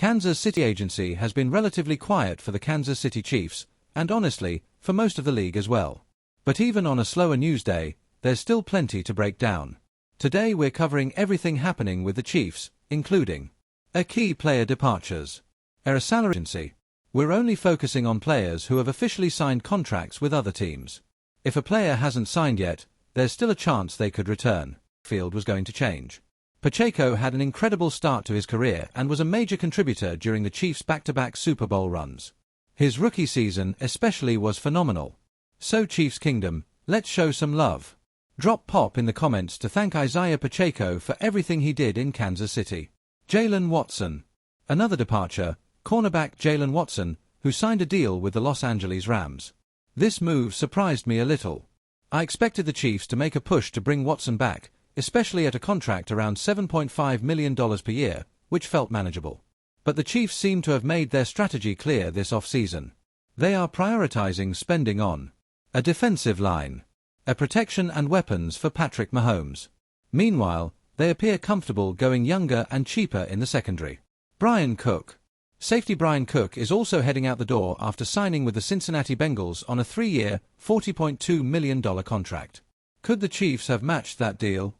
Kansas City agency has been relatively quiet for the Kansas City Chiefs, and honestly, for most of the league as well. But even on a slower news day, there's still plenty to break down. Today we're covering everything happening with the Chiefs, including a key player departures, a salary agency. We're only focusing on players who have officially signed contracts with other teams. If a player hasn't signed yet, there's still a chance they could return. Field was going to change. Pacheco had an incredible start to his career and was a major contributor during the Chiefs' back-to-back Super Bowl runs. His rookie season especially was phenomenal. So Chiefs Kingdom, let's show some love. Drop pop in the comments to thank Isaiah Pacheco for everything he did in Kansas City. Jalen Watson. Another departure, cornerback Jalen Watson, who signed a deal with the Los Angeles Rams. This move surprised me a little. I expected the Chiefs to make a push to bring Watson back, especially at a contract around $7.5 million per year, which felt manageable. But the Chiefs seem to have made their strategy clear this offseason. They are prioritizing spending on a defensive line, a protection and weapons for Patrick Mahomes. Meanwhile, they appear comfortable going younger and cheaper in the secondary. Brian Cook. Safety Brian Cook is also heading out the door after signing with the Cincinnati Bengals on a 3-year, $40.2 million contract. Could the Chiefs have matched that deal?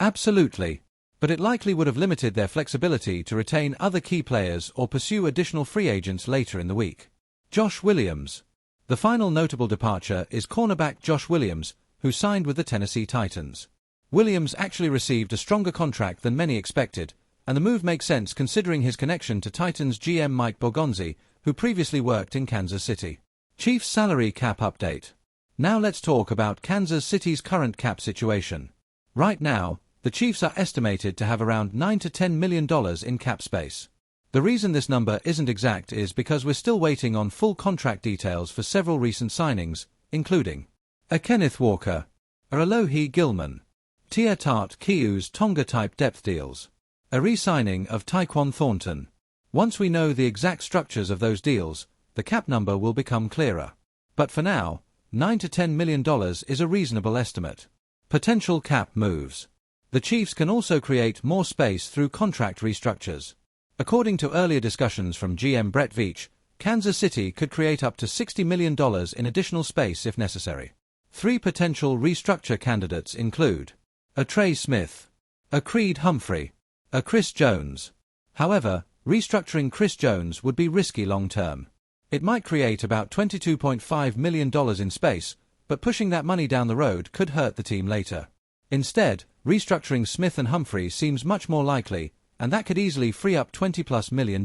Absolutely. But it likely would have limited their flexibility to retain other key players or pursue additional free agents later in the week. Josh Williams. The final notable departure is cornerback Josh Williams, who signed with the Tennessee Titans. Williams actually received a stronger contract than many expected, and the move makes sense considering his connection to Titans GM Mike Borgonzi, who previously worked in Kansas City. Chiefs salary cap update. Now let's talk about Kansas City's current cap situation. Right now, the Chiefs are estimated to have around $9 to $10 million in cap space. The reason this number isn't exact is because we're still waiting on full contract details for several recent signings, including a Kenneth Walker, a Alohi Gilman, Tia Tart Kiu's Tonga-type depth deals, a re-signing of Tyquan Thornton. Once we know the exact structures of those deals, the cap number will become clearer. But for now, $9 to $10 million is a reasonable estimate. Potential cap moves. The Chiefs can also create more space through contract restructures. According to earlier discussions from GM Brett Veach, Kansas City could create up to $60 million in additional space if necessary. 3 potential restructure candidates include a Trey Smith, a Creed Humphrey, a Chris Jones. However, restructuring Chris Jones would be risky long-term. It might create about $22.5 million in space, but pushing that money down the road could hurt the team later. Instead, restructuring Smith and Humphrey seems much more likely, and that could easily free up $20+ million.